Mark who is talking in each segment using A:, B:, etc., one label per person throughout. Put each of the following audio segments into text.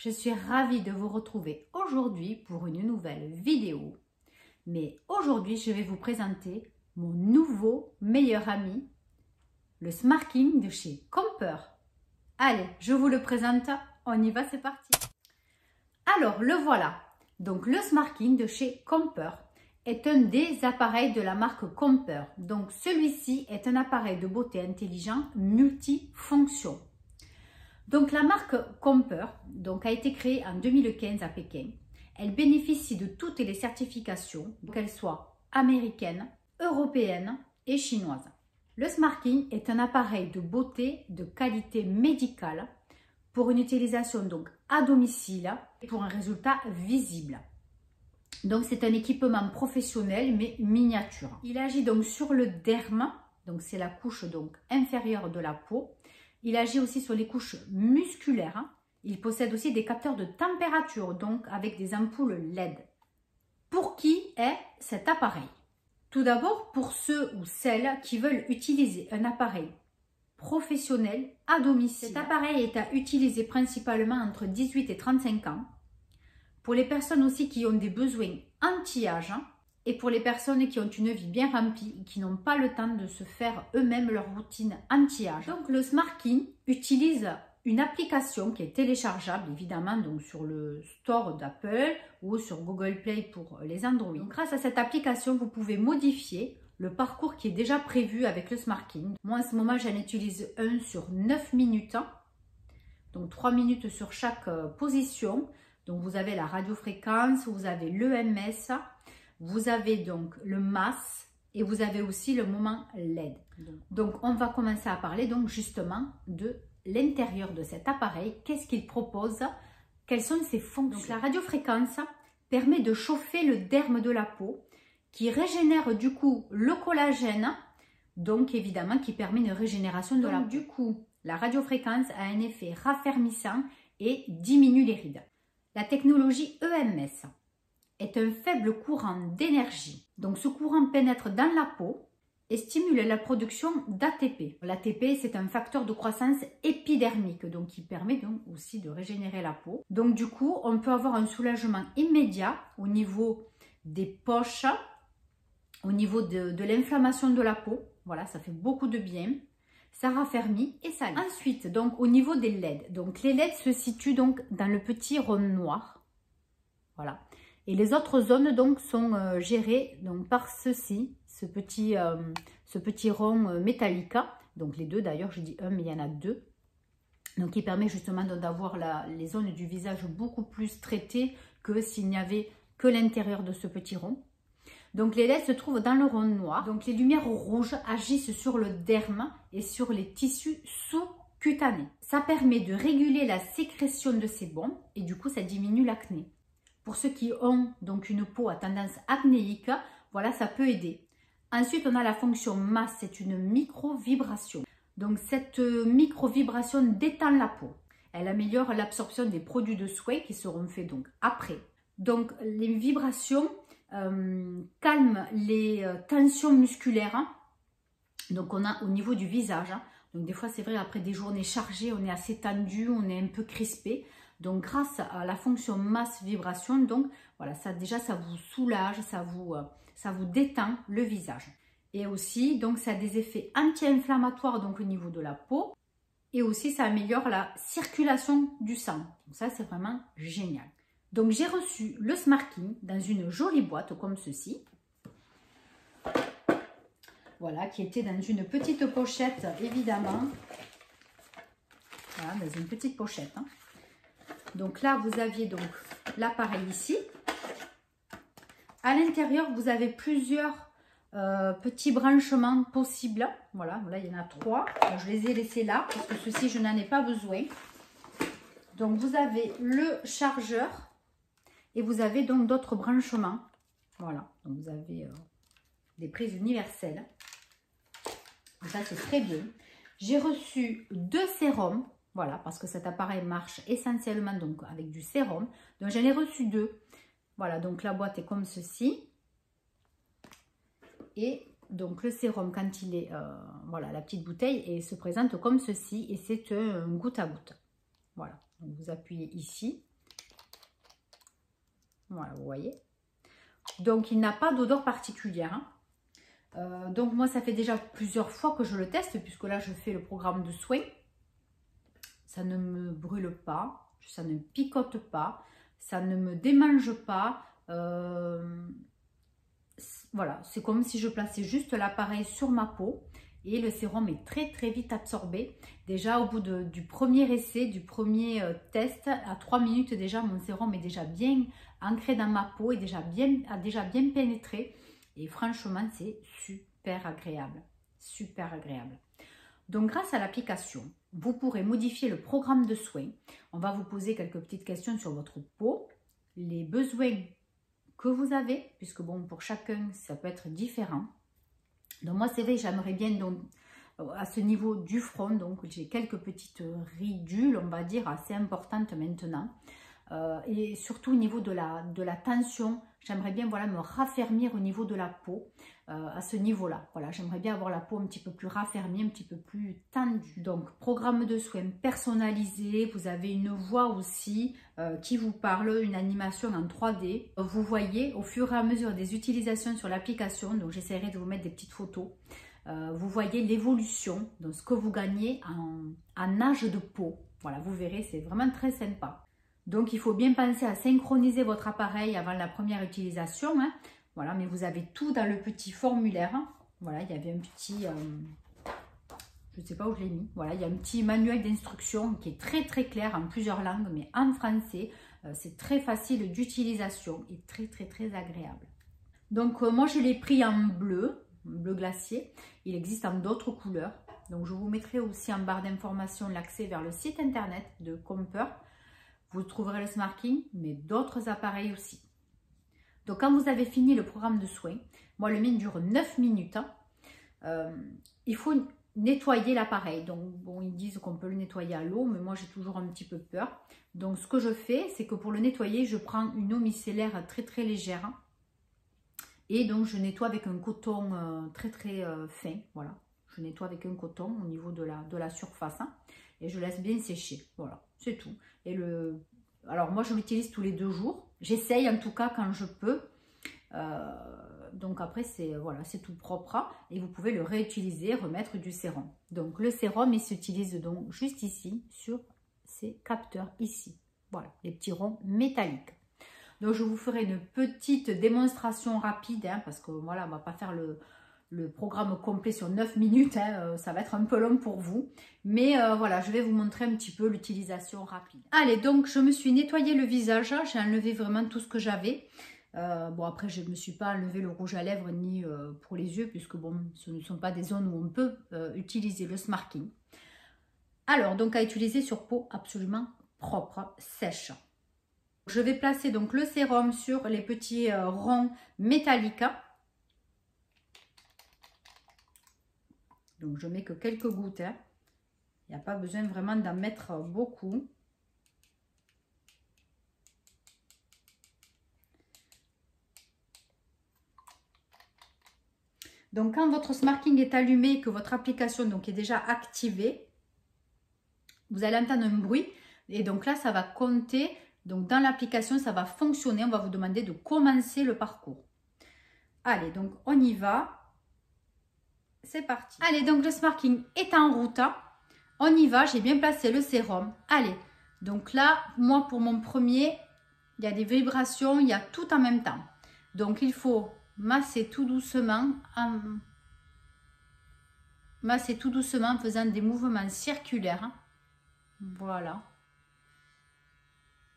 A: Je suis ravie de vous retrouver aujourd'hui pour une nouvelle vidéo. Mais aujourd'hui, je vais vous présenter mon nouveau meilleur ami, le Smarking de chez Comper. Allez, je vous le présente, on y va, c'est parti. Alors, le voilà. Donc, le Smarking de chez Comper est un des appareils de la marque Comper. Donc, celui-ci est un appareil de beauté intelligent multifonction. Donc, la marque Comper a été créée en 2015 à Pékin. Elle bénéficie de toutes les certifications, qu'elles soient américaines, européennes et chinoises. Le Smarking est un appareil de beauté de qualité médicale pour une utilisation donc à domicile et pour un résultat visible. Donc, c'est un équipement professionnel mais miniature. Il agit donc sur le derme, donc c'est la couche donc inférieure de la peau. Il agit aussi sur les couches musculaires. Il possède aussi des capteurs de température, donc avec des ampoules LED. Pour qui est cet appareil? Tout d'abord, pour ceux ou celles qui veulent utiliser un appareil professionnel à domicile. Cet appareil est à utiliser principalement entre 18 et 35 ans. Pour les personnes aussi qui ont des besoins anti-âge et pour les personnes qui ont une vie bien remplie et qui n'ont pas le temps de se faire eux-mêmes leur routine anti-âge. Donc le Smarking utilise une application qui est téléchargeable évidemment donc sur le store d'Apple ou sur Google Play pour les Android. Donc, grâce à cette application, vous pouvez modifier le parcours qui est déjà prévu avec le Smarking. Moi en ce moment j'en utilise un sur 9 minutes, donc 3 minutes sur chaque position. Donc vous avez la radiofréquence, vous avez l'EMS, vous avez donc le MAS et vous avez aussi le moment LED. Donc on va commencer à parler donc justement de l'intérieur de cet appareil. Qu'est-ce qu'il propose? Quelles sont ses fonctions? Donc la radiofréquence permet de chauffer le derme de la peau qui régénère du coup le collagène, donc évidemment qui permet une régénération de la peau. Du coup, la radiofréquence a un effet raffermissant et diminue les rides. La technologie EMS est un faible courant d'énergie. Donc ce courant pénètre dans la peau et stimule la production d'ATP. L'ATP, c'est un facteur de croissance épidermique, donc qui permet donc aussi de régénérer la peau. Donc du coup, on peut avoir un soulagement immédiat au niveau des poches, au niveau de l'inflammation de la peau. Voilà, ça fait beaucoup de bien. Ça raffermit et ça lisse. Ensuite, donc au niveau des LED, donc les LED se situent donc dans le petit rond noir. Voilà. Et les autres zones donc sont gérées donc par ceci, ce petit rond métallique. Donc les deux d'ailleurs, je dis un mais il y en a deux. Donc qui permet justement d'avoir les zones du visage beaucoup plus traitées que s'il n'y avait que l'intérieur de ce petit rond. Donc les LED se trouvent dans le rond noir. Donc les lumières rouges agissent sur le derme et sur les tissus sous-cutanés. Ça permet de réguler la sécrétion de sébum et du coup ça diminue l'acné. Pour ceux qui ont donc une peau à tendance acnéique, voilà, ça peut aider. Ensuite, on a la fonction MAS, c'est une micro-vibration. Donc cette micro-vibration détend la peau. Elle améliore l'absorption des produits de soins qui seront faits donc après. Donc les vibrations calme les tensions musculaires, donc on a au niveau du visage. Donc des fois c'est vrai, après des journées chargées, on est assez tendu, on est un peu crispé. Donc grâce à la fonction masse vibration, donc voilà, ça déjà ça vous soulage, ça vous détend le visage. Et aussi donc ça a des effets anti-inflammatoires donc au niveau de la peau et aussi ça améliore la circulation du sang. Donc ça c'est vraiment génial. Donc j'ai reçu le Smarking dans une jolie boîte comme ceci. Voilà, qui était dans une petite pochette évidemment. Voilà, dans une petite pochette. Donc là, vous aviez donc l'appareil ici. À l'intérieur, vous avez plusieurs petits branchements possibles. Voilà, il y en a 3. Donc, je les ai laissés là parce que ceci, je n'en ai pas besoin. Donc vous avez le chargeur. Et vous avez donc d'autres branchements. Voilà. Donc vous avez des prises universelles. Donc ça, c'est très bien. J'ai reçu 2 sérums. Voilà. Parce que cet appareil marche essentiellement donc avec du sérum. Donc j'en ai reçu 2. Voilà. Donc la boîte est comme ceci. Et donc le sérum, quand il est... voilà, la petite bouteille et se présente comme ceci. Et c'est un goutte à goutte. Voilà. Donc vous appuyez ici. Voilà, vous voyez. Donc, il n'a pas d'odeur particulière. Hein. Donc, moi, ça fait déjà plusieurs fois que je le teste, puisque là, je fais le programme de soins. Ça ne me brûle pas, ça ne picote pas, ça ne me démange pas. Voilà, c'est comme si je plaçais juste l'appareil sur ma peau. Et le sérum est très très vite absorbé. Déjà au bout du premier essai, du premier test, à 3 minutes déjà, mon sérum est déjà bien ancré dans ma peau et a déjà bien pénétré. Et franchement, c'est super agréable. Super agréable. Donc grâce à l'application, vous pourrez modifier le programme de soins. On va vous poser quelques petites questions sur votre peau, les besoins que vous avez, puisque bon, pour chacun, ça peut être différent. Donc moi, c'est vrai, j'aimerais bien donc à ce niveau du front, donc j'ai quelques petites ridules, on va dire, assez importantes maintenant. Et surtout au niveau de la tension, j'aimerais bien voilà, me raffermir au niveau de la peau, à ce niveau-là. Voilà, j'aimerais bien avoir la peau un petit peu plus raffermie, un petit peu plus tendue. Donc, programme de soins personnalisé, vous avez une voix aussi qui vous parle, une animation en 3D. Vous voyez au fur et à mesure des utilisations sur l'application, donc j'essaierai de vous mettre des petites photos. Vous voyez l'évolution, donc ce que vous gagnez en âge de peau. Voilà, vous verrez, c'est vraiment très sympa. Donc, il faut bien penser à synchroniser votre appareil avant la première utilisation. Hein. Voilà, mais vous avez tout dans le petit formulaire. Hein. Voilà, il y avait un petit... je ne sais pas où je l'ai mis. Voilà, il y a un petit manuel d'instruction qui est très très clair en plusieurs langues, mais en français. C'est très facile d'utilisation et très très très agréable. Donc, moi, je l'ai pris en bleu glacier. Il existe en d'autres couleurs. Donc, je vous mettrai aussi en barre d'informations l'accès vers le site internet de Comper. Vous trouverez le Smarking, mais d'autres appareils aussi. Donc, quand vous avez fini le programme de soins, moi, le mien dure 9 minutes. Hein, il faut nettoyer l'appareil. Donc, bon, ils disent qu'on peut le nettoyer à l'eau, mais moi, j'ai toujours un petit peu peur. Donc, ce que je fais, c'est que pour le nettoyer, je prends une eau micellaire très, très légère. Et donc, je nettoie avec un coton très, très fin. Voilà, je nettoie avec un coton au niveau de la surface. Hein, et je laisse bien sécher. Voilà, c'est tout. Et alors moi je l'utilise tous les 2 jours. J'essaye en tout cas quand je peux. Donc après c'est voilà, c'est tout propre. Hein, et vous pouvez le réutiliser, remettre du sérum. Donc le sérum il s'utilise donc juste ici sur ces capteurs ici. Voilà, les petits ronds métalliques. Donc je vous ferai une petite démonstration rapide. Hein, parce que voilà, on ne va pas faire le programme complet sur 9 minutes, hein, ça va être un peu long pour vous. Mais voilà, je vais vous montrer un petit peu l'utilisation rapide. Allez, donc je me suis nettoyé le visage, j'ai enlevé vraiment tout ce que j'avais. Bon, après, je ne me suis pas enlevé le rouge à lèvres ni pour les yeux, puisque bon, ce ne sont pas des zones où on peut utiliser le Smarking. Alors, donc à utiliser sur peau absolument propre, sèche. Je vais placer donc le sérum sur les petits ronds métalliques. Donc, je mets que quelques gouttes. Hein. Il n'y a pas besoin vraiment d'en mettre beaucoup. Donc, quand votre Smarking est allumé, que votre application donc, est déjà activée, vous allez entendre un bruit. Et donc là, ça va compter. Donc, dans l'application, ça va fonctionner. On va vous demander de commencer le parcours. Allez, donc, on y va. C'est parti. Allez, donc, le Smarking est en route. On y va. J'ai bien placé le sérum. Allez, donc là, moi, pour mon premier, il y a des vibrations. Il y a tout en même temps. Donc, il faut masser tout doucement en faisant des mouvements circulaires. Voilà.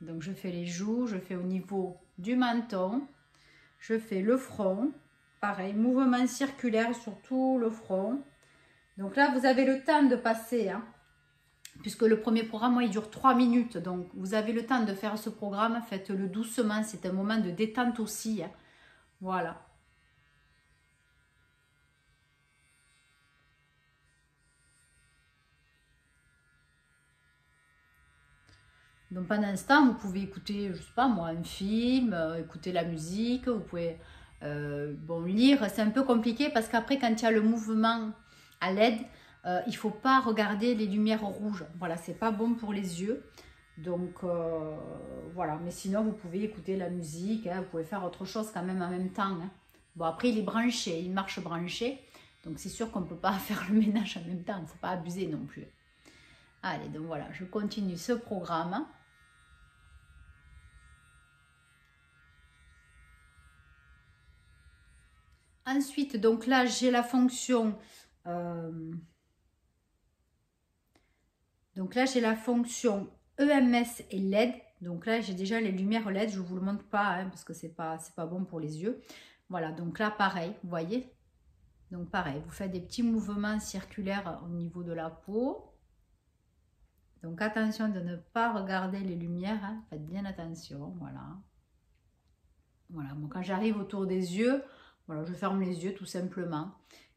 A: Donc, je fais les joues, je fais au niveau du menton, je fais le front. Pareil, mouvement circulaire sur tout le front. Donc là, vous avez le temps de passer, hein, puisque le premier programme, moi, il dure 3 minutes. Donc, vous avez le temps de faire ce programme. Faites-le doucement. C'est un moment de détente aussi. Hein. Voilà. Donc pendant ce temps, vous pouvez écouter, je sais pas moi, un film, écouter la musique, vous pouvez bon, lire. C'est un peu compliqué parce qu'après, quand il y a le mouvement à LED, il ne faut pas regarder les lumières rouges. Voilà, c'est pas bon pour les yeux. Donc voilà, mais sinon vous pouvez écouter la musique, hein, vous pouvez faire autre chose quand même en même temps. Hein. Bon, après il est branché, il marche branché, donc c'est sûr qu'on ne peut pas faire le ménage en même temps, il ne faut pas abuser non plus. Allez, donc voilà, je continue ce programme. Ensuite, donc là j'ai la fonction... donc là j'ai la fonction EMS et LED. Donc là, j'ai déjà les lumières LED. Je ne vous le montre pas hein, parce que c'est pas bon pour les yeux. Voilà, donc là, pareil, vous voyez. Donc pareil, vous faites des petits mouvements circulaires au niveau de la peau. Donc attention de ne pas regarder les lumières. Hein, faites bien attention, voilà. Voilà, bon, quand j'arrive autour des yeux, voilà, je ferme les yeux tout simplement.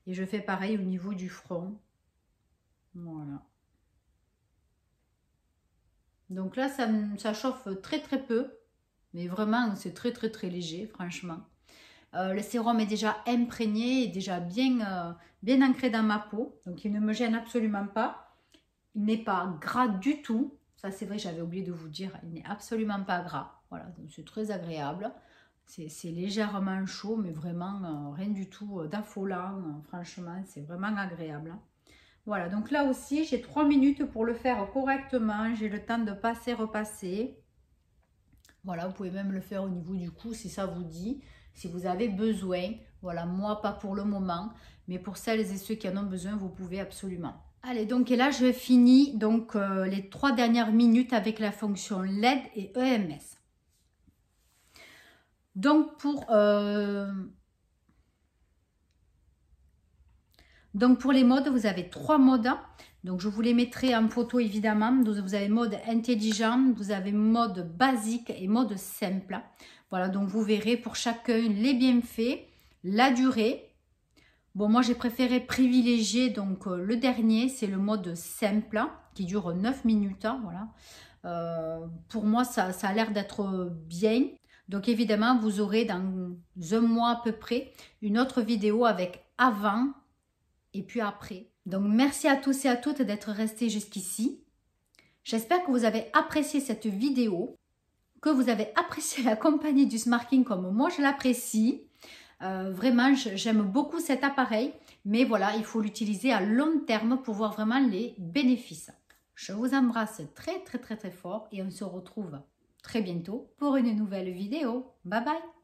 A: Et je fais pareil au niveau du front. Voilà. Donc là, ça chauffe très très peu. Mais vraiment, c'est très très très léger, franchement. Le sérum est déjà imprégné et déjà bien ancré dans ma peau. Donc, il ne me gêne absolument pas. Il n'est pas gras du tout. Ça, c'est vrai, j'avais oublié de vous dire. Il n'est absolument pas gras. Voilà, donc c'est très agréable. C'est légèrement chaud, mais vraiment rien du tout d'affolant. Franchement, c'est vraiment agréable. Voilà, donc là aussi, j'ai 3 minutes pour le faire correctement. J'ai le temps de passer, repasser. Voilà, vous pouvez même le faire au niveau du cou si ça vous dit, si vous avez besoin. Voilà, moi pas pour le moment, mais pour celles et ceux qui en ont besoin, vous pouvez absolument. Allez, donc et là je finis donc les 3 dernières minutes avec la fonction LED et EMS. Donc pour les modes, vous avez 3 modes. Donc je vous les mettrai en photo évidemment. Vous avez mode intelligent, vous avez mode basique et mode simple. Voilà, donc vous verrez pour chacun les bienfaits, la durée. Bon, moi j'ai préféré privilégier donc le dernier, c'est le mode simple qui dure 9 minutes. Voilà. Pour moi ça a l'air d'être bien. Donc évidemment vous aurez dans un mois à peu près une autre vidéo avec avant et puis après. Donc merci à tous et à toutes d'être restés jusqu'ici. J'espère que vous avez apprécié cette vidéo, que vous avez apprécié la compagnie du Smarking comme moi je l'apprécie. Vraiment, j'aime beaucoup cet appareil, mais voilà, il faut l'utiliser à long terme pour voir vraiment les bénéfices. Je vous embrasse très très très très fort et on se retrouve très bientôt pour une nouvelle vidéo. Bye bye!